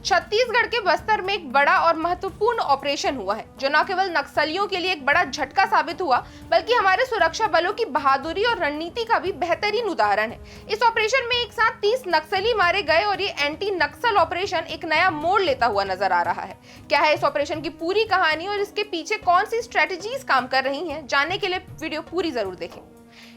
छत्तीसगढ़ के बस्तर में एक बड़ा और महत्वपूर्ण ऑपरेशन हुआ है जो न केवल नक्सलियों के लिए एक बड़ा झटका साबित हुआ बल्कि हमारे सुरक्षा बलों की बहादुरी और रणनीति का भी बेहतरीन उदाहरण है। इस ऑपरेशन में एक साथ 30 नक्सली मारे गए और ये एंटी नक्सल ऑपरेशन एक नया मोड़ लेता हुआ नजर आ रहा है। क्या है इस ऑपरेशन की पूरी कहानी और इसके पीछे कौन सी स्ट्रेटेजीज काम कर रही हैं, जानने के लिए वीडियो पूरी जरूर देखें।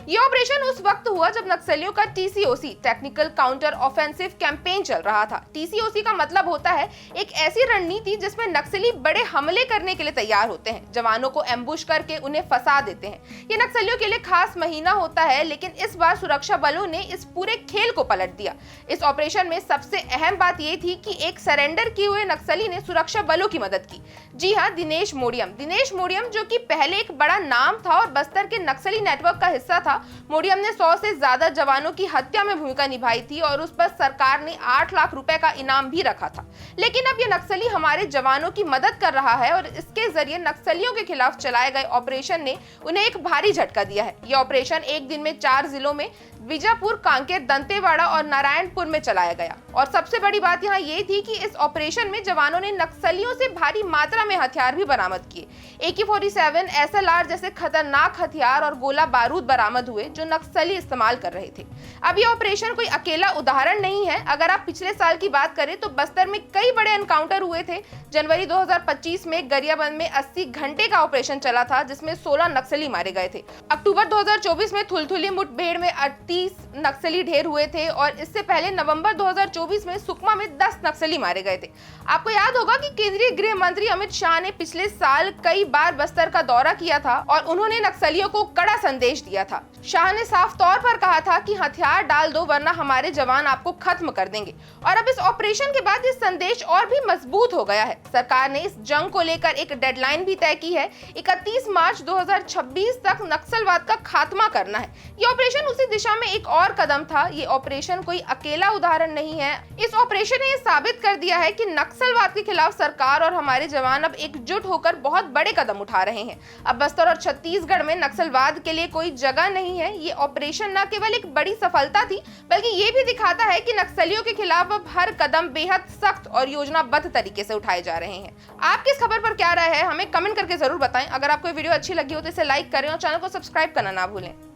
ये ऑपरेशन उस वक्त हुआ जब नक्सलियों का टीसीओसी टेक्निकल काउंटर ऑफेंसिव कैंपेन चल रहा था। टीसीओसी का मतलब होता है एक ऐसी रणनीति जिसमें नक्सली बड़े हमले करने के लिए तैयार होते हैं, जवानों को एम्बुश करके उन्हें फंसा देते हैं। ये नक्सलियों के लिए खास महीना होता है, लेकिन इस बार सुरक्षा बलों ने इस पूरे खेल को पलट दिया। इस ऑपरेशन में सबसे अहम बात यह थी कि एक सरेंडर किए हुए नक्सली ने सुरक्षा बलों की मदद की। जी हाँ, दिनेश मोडियम जो कि पहले एक बड़ा नाम था और बस्तर के नक्सली नेटवर्क का हिस्सा था। मोडियम ने 100 से ज्यादा जवानों की हत्या में भूमिका निभाई थी और उस पर सरकार ने 8 लाख रुपए का इनाम भी रखा था। लेकिन अब ये नक्सली हमारे जवानों की मदद कर रहा है और इसके जरिए नक्सलियों के खिलाफ चलाए गए ऑपरेशन ने उन्हें एक भारी झटका दिया है। ये ऑपरेशन एक दिन में 4 जिलों में बीजापुर, कांकेर, दंतेवाड़ा और नारायणपुर में चलाया गया। और सबसे बड़ी बात यहाँ ये थी कि इस ऑपरेशन में जवानों ने नक्सलियों से भारी मात्रा में हथियार भी बरामद किए। AK-47, SLR जैसे खतरनाक हथियार और गोला बारूद बरामद हुए जो नक्सली इस्तेमाल कर रहे थे। अब ये ऑपरेशन कोई अकेला उदाहरण नहीं है। अगर आप पिछले साल की बात करें तो बस्तर में कई बड़े एनकाउंटर हुए थे। जनवरी 2025 में गरियाबंद में 80 घंटे का ऑपरेशन चला था जिसमें 16 नक्सली मारे गए थे। अक्टूबर 2024 में थुलथुली मुठभेड़ में 38 नक्सली ढेर हुए थे और इससे पहले नवंबर 2024 में सुकमा में 10 नक्सली मारे गए थे। आपको याद होगा कि केंद्रीय गृह मंत्री अमित शाह ने पिछले साल कई बार बस्तर का दौरा किया था और उन्होंने नक्सलियों को कड़ा संदेश दिया था। शाह ने साफ तौर पर कहा था कि हथियार डाल दो वरना हमारे जवान आपको खत्म कर देंगे। और अब इस ऑपरेशन के बाद ये संदेश और भी मजबूत हो गया है। सरकार ने इस जंग को लेकर एक डेडलाइन भी तय की है। 31 मार्च 2026 तक नक्सलवाद का खात्मा करना है। ये ऑपरेशन उसी दिशा में एक और कदम था। ये ऑपरेशन कोई अकेला उदाहरण नहीं है। इस ऑपरेशन ने साबित कर दिया है कि नक्सलवाद के खिलाफ सरकार और हमारे जवान अब एकजुट होकर बहुत बड़े कदम उठा रहे हैं। अब बस्तर और छत्तीसगढ़ में नक्सलवाद के लिए कोई जगह नहीं है। ये ऑपरेशन न केवल एक बड़ी सफलता थी बल्कि ये भी दिखाता है कि नक्सलियों के खिलाफ अब हर कदम बेहद सख्त और योजनाबद्ध तरीके से उठाए जा रहे हैं। आपकी इस खबर पर क्या राय है, हमें कमेंट करके जरूर बताएं। अगर आपको वीडियो अच्छी लगी हो तो इसे लाइक करें और चैनल को सब्सक्राइब करना ना भूलें।